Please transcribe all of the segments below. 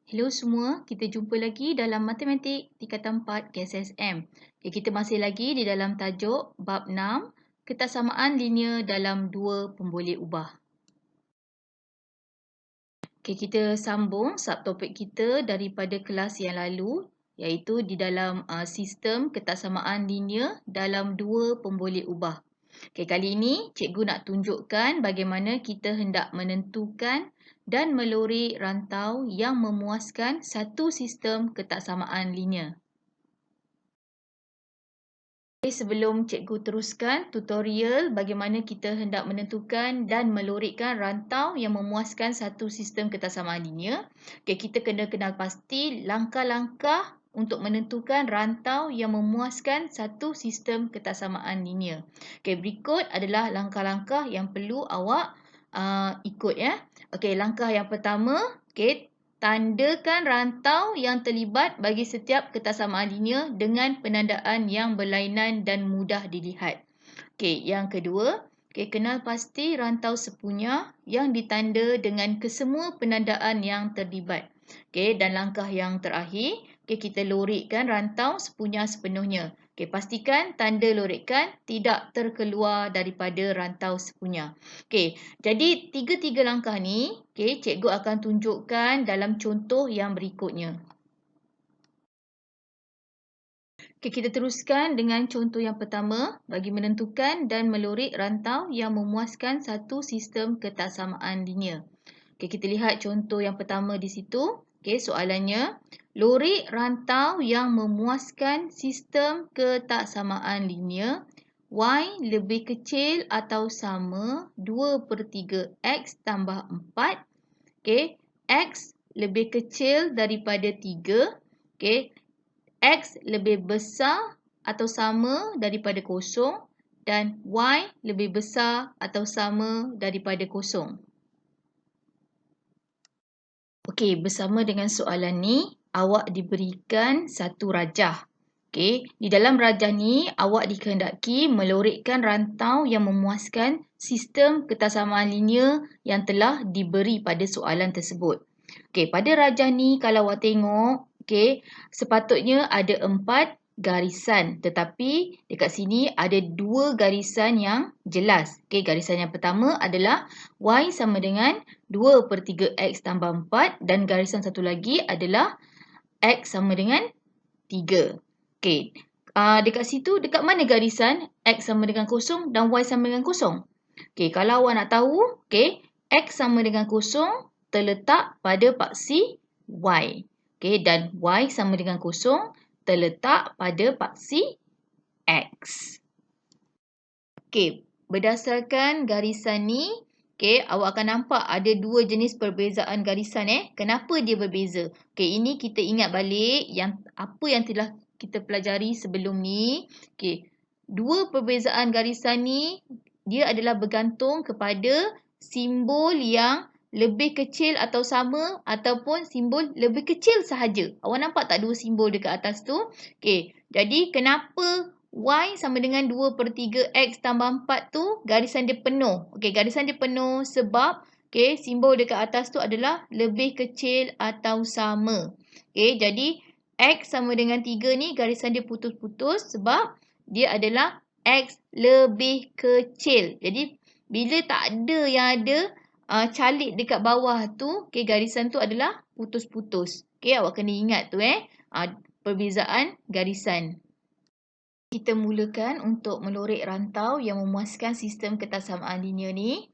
Hello semua, kita jumpa lagi dalam Matematik Tingkatan 4 KSSM. Okay, kita masih lagi di dalam tajuk bab 6, ketaksamaan linear dalam dua pemboleh ubah. Okay, kita sambung subtopik kita daripada kelas yang lalu, iaitu di dalam sistem ketaksamaan linear dalam dua pemboleh ubah. Okay, kali ini cikgu nak tunjukkan bagaimana kita hendak menentukan dan melori rantau yang memuaskan satu sistem ketaksamaan linear. Okay, sebelum cikgu teruskan tutorial bagaimana kita hendak menentukan dan melorikan rantau yang memuaskan satu sistem ketaksamaan linear, okay, kita kena kenal pasti langkah-langkah untuk menentukan rantau yang memuaskan satu sistem ketaksamaan linear. Okay, berikut adalah langkah-langkah yang perlu awak ikut ya. Okay, langkah yang pertama, okay, tandakan rantau yang terlibat bagi setiap ketaksamaan linear dengan penandaan yang berlainan dan mudah dilihat. Okey, yang kedua, kenal pasti rantau sepunya yang ditanda dengan kesemua penandaan yang terlibat. Dan langkah yang terakhir, kita lorikan rantau sepunya sepenuhnya. Pastikan tanda lorikan tidak terkeluar daripada rantau sepunya. Jadi tiga-tiga langkah ni, cikgu akan tunjukkan dalam contoh yang berikutnya. Kita teruskan dengan contoh yang pertama bagi menentukan dan melorik rantau yang memuaskan satu sistem ketaksamaan linear. Kita lihat contoh yang pertama di situ. Soalannya, lorik rantau yang memuaskan sistem ketaksamaan linear y lebih kecil atau sama 2/3 x tambah 4. X lebih kecil daripada 3. X lebih besar atau sama daripada kosong dan Y lebih besar atau sama daripada kosong. Okey, bersama dengan soalan ni, awak diberikan satu rajah. Di dalam rajah ni, awak dikehendaki melorikkan rantau yang memuaskan sistem ketaksamaan linear yang telah diberi pada soalan tersebut. Pada rajah ni, kalau awak tengok, sepatutnya ada 4 garisan. Tetapi dekat sini ada 2 garisan yang jelas. Garisan yang pertama adalah Y sama dengan 2/3 X tambah 4. Dan garisan satu lagi adalah X sama dengan 3. Dekat situ, dekat mana garisan X sama dengan kosong dan Y sama dengan kosong? Kalau awak nak tahu, X sama dengan kosong terletak pada paksi Y. Dan Y sama dengan kosong terletak pada paksi X. Berdasarkan garisan ni, awak akan nampak ada 2 jenis perbezaan garisan. Kenapa dia berbeza? Ini kita ingat balik apa yang telah kita pelajari sebelum ni. 2 perbezaan garisan ni, dia adalah bergantung kepada simbol yang lebih kecil atau sama ataupun simbol lebih kecil sahaja. Awak nampak tak 2 simbol dekat atas tu? Jadi kenapa Y sama dengan 2/3 X tambah 4 tu garisan dia penuh? Garisan dia penuh sebab simbol dekat atas tu adalah lebih kecil atau sama. Jadi X sama dengan 3 ni garisan dia putus-putus sebab dia adalah X lebih kecil. Jadi bila tak ada yang ada calik dekat bawah tu, garisan tu adalah putus-putus. Awak kena ingat tu perbezaan garisan. Kita mulakan untuk melorik rantau yang memuaskan sistem ketaksamaan linear ni.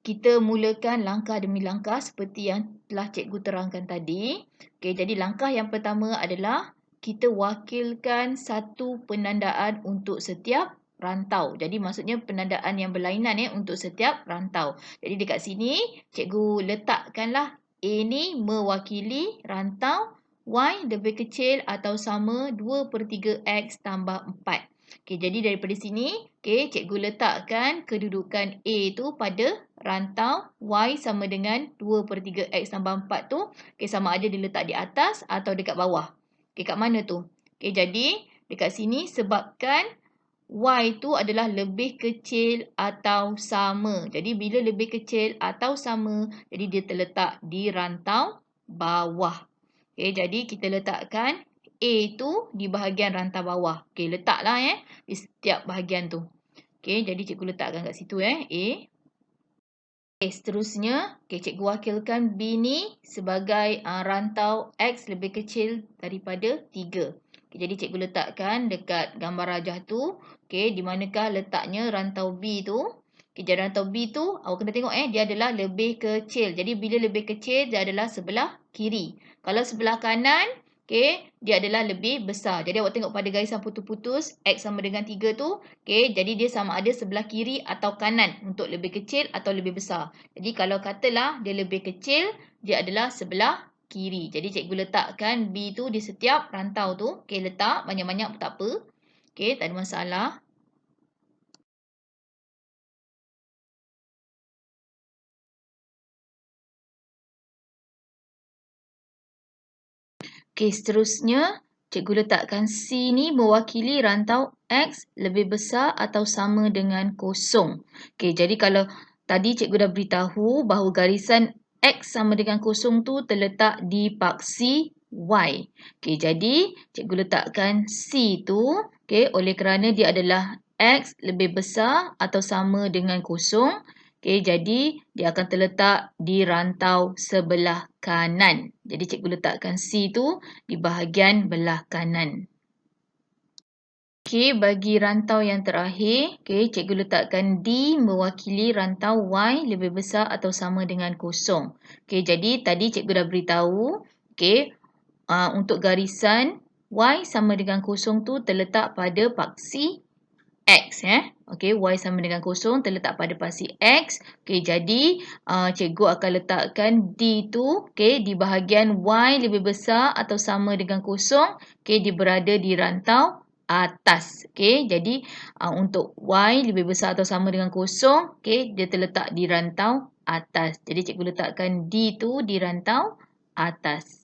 Kita mulakan langkah demi langkah seperti yang telah cikgu terangkan tadi. Jadi langkah yang pertama adalah kita wakilkan satu penandaan untuk setiap rantau. Jadi maksudnya penandaan yang berlainan untuk setiap rantau. Jadi dekat sini cikgu letakkanlah A ni mewakili rantau Y lebih kecil atau sama 2/3 X tambah 4. Jadi daripada sini, cikgu letakkan kedudukan A tu pada rantau Y sama dengan 2/3 X tambah 4 tu. Sama ada diletak di atas atau dekat bawah. Kat mana tu? Jadi dekat sini sebabkan Y tu adalah lebih kecil atau sama. Jadi bila lebih kecil atau sama, jadi dia terletak di rantau bawah. Okey, jadi kita letakkan A tu di bahagian rantau bawah. Okey, letaklah di setiap bahagian tu. Okey, jadi cikgu letakkan kat situ A. Okay, seterusnya, cikgu wakilkan B ni sebagai rantau X lebih kecil daripada 3. Okay, jadi cikgu letakkan dekat gambar rajah tu. Okay, di manakah letaknya rantau B tu. Okay, jadi rantau B tu, awak kena tengok dia adalah lebih kecil. Jadi bila lebih kecil, dia adalah sebelah kiri. Kalau sebelah kanan, okay, dia adalah lebih besar. Jadi awak tengok pada garisan putus-putus, X sama dengan 3 tu. Okay, jadi dia sama ada sebelah kiri atau kanan untuk lebih kecil atau lebih besar. Jadi kalau katalah dia lebih kecil, dia adalah sebelah kiri. Jadi cikgu letakkan B tu di setiap rantau tu. Okay, letak banyak-banyak pun tak apa. Okay, tak ada masalah. Okay, seterusnya cikgu letakkan C ni mewakili rantau X lebih besar atau sama dengan kosong. Okay, jadi kalau tadi cikgu dah beritahu bahawa garisan X sama dengan kosong tu terletak di paksi Y. Okay, jadi cikgu letakkan C tu oleh kerana dia adalah X lebih besar atau sama dengan kosong. Okay, jadi dia akan terletak di rantau sebelah kanan. Jadi cikgu letakkan C tu di bahagian belah kanan. Okay, bagi rantau yang terakhir, cikgu letakkan D mewakili rantau Y lebih besar atau sama dengan kosong. Okay, jadi tadi cikgu dah beritahu, untuk garisan Y sama dengan kosong tu terletak pada paksi X. Okey, Y sama dengan kosong terletak pada paksi X. Okey, jadi cikgu akan letakkan D tu di bahagian Y lebih besar atau sama dengan kosong. Okey, dia berada di rantau atas. Okey, jadi untuk Y lebih besar atau sama dengan kosong, dia terletak di rantau atas. Jadi cikgu letakkan D tu di rantau atas.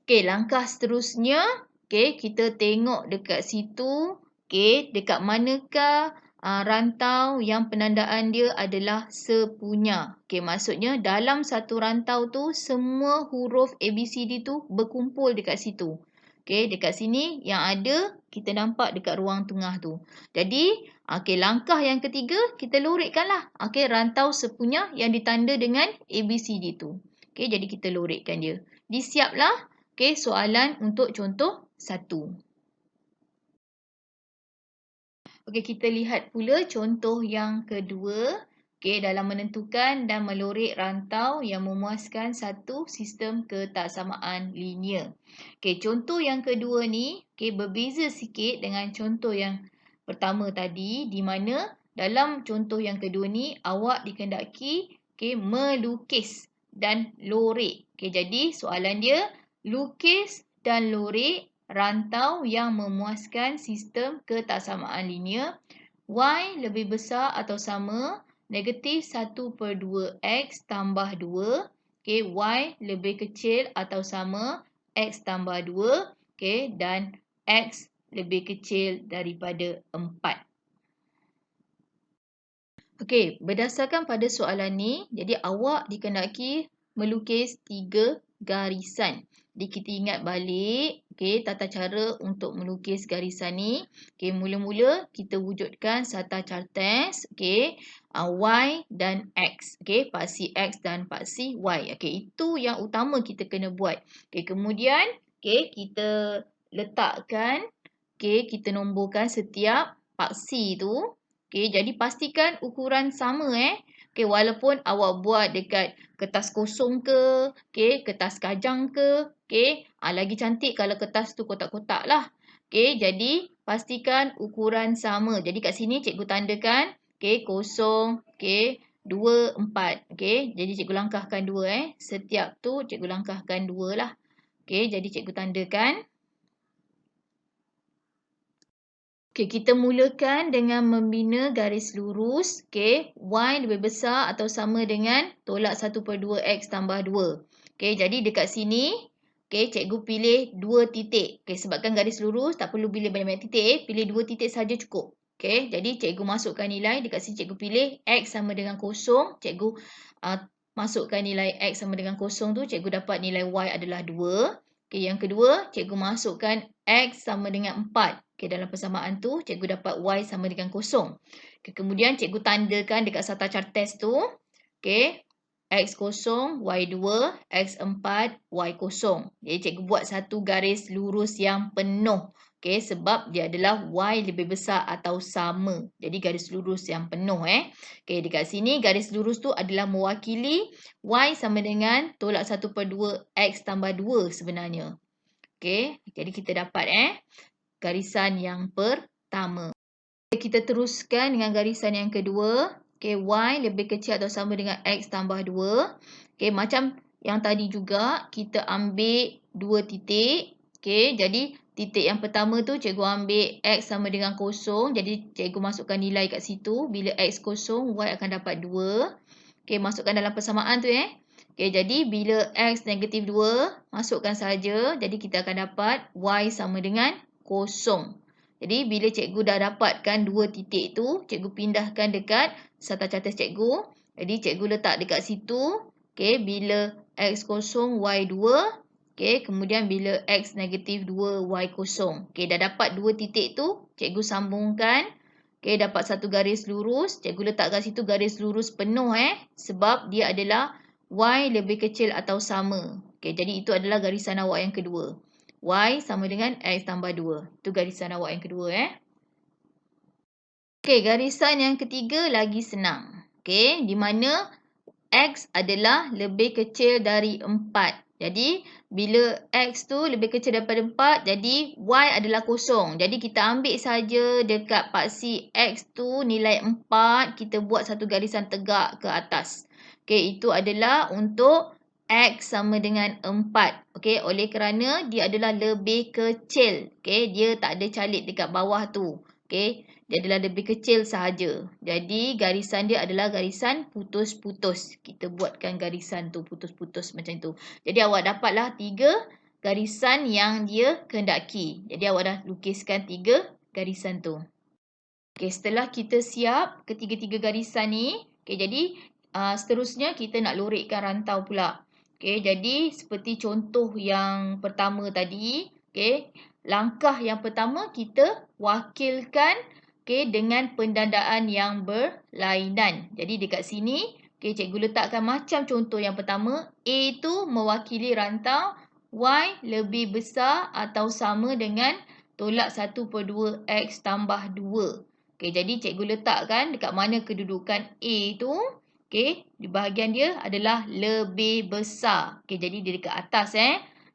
Okey, langkah seterusnya, kita tengok dekat situ, dekat manakah rantau yang penandaan dia adalah sepunya. Okey, maksudnya dalam satu rantau tu, semua huruf ABCD tu berkumpul dekat situ. Okey, dekat sini yang ada, kita nampak dekat ruang tengah tu. Jadi, langkah yang ketiga, kita lorikkanlah. Okey, rantau sepunya yang ditanda dengan ABCD tu. Okey, jadi kita lorikkan dia. Disiaplah. Okey, soalan untuk contoh 1. Okey, kita lihat pula contoh yang kedua. Okey, dalam menentukan dan melorik rantau yang memuaskan satu sistem ketaksamaan linear. Okey, contoh yang kedua ni berbeza sikit dengan contoh yang pertama tadi, di mana dalam contoh yang kedua ni awak dikehendaki melukis dan lorik. Okey, jadi soalan dia, lukis dan lorik rantau yang memuaskan sistem ketaksamaan linear Y lebih besar atau sama negatif 1/2X tambah 2. Okay, Y lebih kecil atau sama X tambah 2. Okay, dan X lebih kecil daripada 4. Okey, berdasarkan pada soalan ni, jadi awak dikehendaki melukis 3 garisan. Jadi kita ingat balik, tata cara untuk melukis garisan ni. Mula-mula kita wujudkan Sata Cartez, Y dan X. Paksi X dan paksi Y. Itu yang utama kita kena buat. Kemudian, kita letakkan, kita nomborkan setiap paksi tu. Jadi pastikan ukuran sama walaupun awak buat dekat kertas kosong ke, kertas kajang ke, lagi cantik kalau kertas tu kotak-kotak lah. Jadi pastikan ukuran sama. Jadi kat sini cikgu tandakan kosong, 2, 4. Jadi cikgu langkahkan 2 Setiap tu cikgu langkahkan 2 lah. Jadi cikgu tandakan. Kita mulakan dengan membina garis lurus. Y lebih besar atau sama dengan tolak 1/2X tambah 2. Jadi dekat sini, cikgu pilih 2 titik. Sebabkan garis lurus, tak perlu pilih banyak-banyak titik. Pilih 2 titik saja cukup. Okey, jadi cikgu masukkan nilai. Dekat sini cikgu pilih X sama dengan kosong. Cikgu masukkan nilai X sama dengan kosong tu. Cikgu dapat nilai Y adalah 2. Okey, yang kedua, cikgu masukkan X sama dengan 4. Okey, dalam persamaan tu, cikgu dapat Y sama dengan kosong. Okey, kemudian cikgu tandakan dekat sata chart test tu. Okey, X kosong, Y 2, X 4, Y kosong. Jadi cikgu buat satu garis lurus yang penuh. Okey, sebab dia adalah Y lebih besar atau sama. Jadi garis lurus yang penuh. Okey, dekat sini garis lurus tu adalah mewakili Y sama dengan tolak 1/2 X tambah 2 sebenarnya. Okey, jadi kita dapat garisan yang pertama. Okay, kita teruskan dengan garisan yang kedua. Okey, Y lebih kecil atau sama dengan X tambah 2. Okey, macam yang tadi juga, kita ambil 2 titik. Okey, jadi titik yang pertama tu cikgu ambil X sama dengan kosong. Jadi cikgu masukkan nilai kat situ. Bila X kosong, Y akan dapat 2. Okey, masukkan dalam persamaan tu Okey, jadi bila X negatif 2, masukkan saja. Jadi kita akan dapat Y sama dengan kosong. Jadi bila cikgu dah dapatkan 2 titik tu, cikgu pindahkan dekat sata catat cikgu. Jadi cikgu letak dekat situ. Okey, bila X kosong, Y 2. Okey, kemudian bila X negatif 2, Y kosong. Okey, dah dapat 2 titik tu, cikgu sambungkan. Okey, dapat satu garis lurus. Cikgu letak kat situ garis lurus penuh sebab dia adalah Y lebih kecil atau sama. Okey, jadi itu adalah garisan awak yang kedua. Y sama dengan X tambah 2. Itu garisan awak yang kedua Okey, garisan yang ketiga lagi senang. Okey, di mana X adalah lebih kecil dari 4. Jadi, bila X tu lebih kecil daripada 4, jadi Y adalah kosong. Jadi, kita ambil saja dekat paksi X tu nilai 4. Kita buat satu garisan tegak ke atas. Okey, itu adalah untuk X sama dengan 4. Okey, oleh kerana dia adalah lebih kecil. Okey, dia tak ada calit dekat bawah tu. Okey, dia adalah lebih kecil sahaja. Jadi, garisan dia adalah garisan putus-putus. Kita buatkan garisan tu putus-putus macam tu. Jadi, awak dapatlah 3 garisan yang dia kehendaki. Jadi, awak dah lukiskan 3 garisan tu. Okey, setelah kita siap ketiga-tiga garisan ni, okey, jadi seterusnya kita nak lorekkan rantau pula. Okey, jadi seperti contoh yang pertama tadi, okey, langkah yang pertama kita wakilkan dengan pendandaan yang berlainan. Jadi dekat sini, cikgu letakkan macam contoh yang pertama, A tu mewakili rantau Y lebih besar atau sama dengan tolak 1/2 X tambah 2. Okey, jadi cikgu letakkan dekat mana kedudukan A tu. Okey, di bahagian dia adalah lebih besar. Okey, jadi dia dekat atas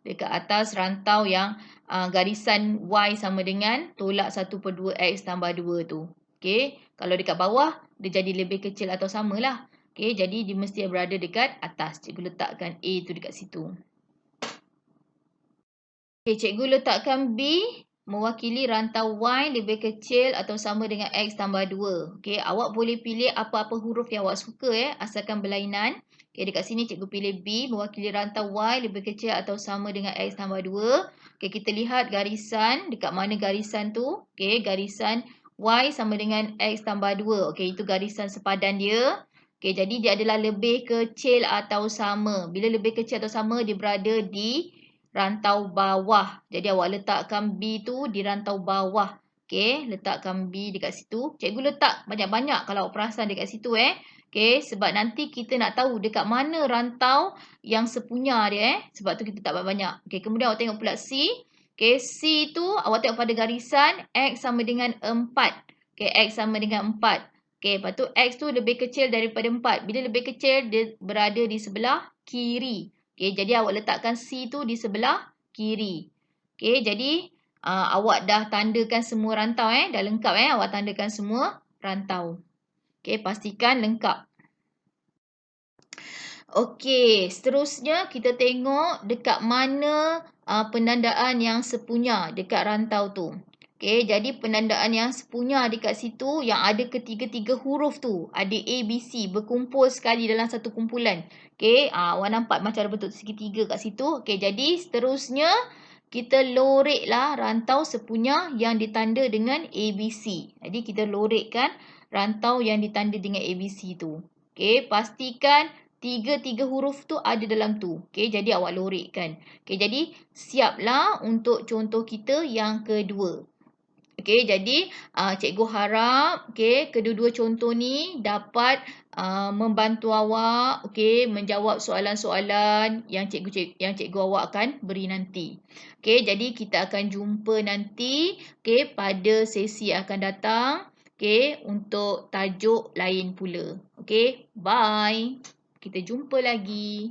Dekat atas rantau yang garisan Y sama dengan tolak 1/2 X tambah 2 tu. Okey, kalau dekat bawah, dia jadi lebih kecil atau samalah. Okey, jadi dia mesti berada dekat atas. Cikgu letakkan A tu dekat situ. Okey, cikgu letakkan B mewakili rantau Y lebih kecil atau sama dengan X tambah 2. Okey, awak boleh pilih apa-apa huruf yang awak suka asalkan berlainan. Okey, dekat sini cikgu pilih B mewakili rantau Y lebih kecil atau sama dengan X tambah 2. Okey, kita lihat garisan. Dekat mana garisan tu? Okey, garisan Y sama dengan X tambah 2. Okey, itu garisan sepadan dia. Okey, jadi dia adalah lebih kecil atau sama. Bila lebih kecil atau sama, dia berada di rantau bawah. Jadi awak letakkan B tu di rantau bawah. Okey, letakkan B dekat situ. Cikgu letak banyak-banyak kalau awak perasan dekat situ Okey, sebab nanti kita nak tahu dekat mana rantau yang sepunya dia Sebab tu kita tak banyak. Okey, kemudian awak tengok pula C. Okey, C tu awak tengok pada garisan X sama dengan 4. Okey, X sama dengan 4. Okey, lepas tu X tu lebih kecil daripada 4. Bila lebih kecil, dia berada di sebelah kiri. Okey, jadi awak letakkan C tu di sebelah kiri. Okey, jadi awak dah tandakan semua rantau dah lengkap awak tandakan semua rantau. Okey, pastikan lengkap. Okey, seterusnya kita tengok dekat mana penandaan yang sepunya dekat rantau tu. Okey, jadi penandaan yang sepunya dekat situ yang ada ketiga-tiga huruf tu. Ada A, B, C berkumpul sekali dalam satu kumpulan. Okey, awak nampak macam ada bentuk segitiga kat situ. Okey, jadi seterusnya kita loreklah rantau sepunya yang ditanda dengan ABC. Jadi kita lorekkan rantau yang ditanda dengan ABC tu. Okey, pastikan tiga huruf tu ada dalam tu. Okey, jadi awak lorekkan. Okey, jadi siaplah untuk contoh kita yang kedua. Okey, jadi cikgu harap kedua-dua contoh ni dapat membantu awak menjawab soalan-soalan yang cikgu awak akan beri nanti. Okey, jadi kita akan jumpa nanti pada sesi akan datang untuk tajuk lain pula. Okey, bye. Kita jumpa lagi.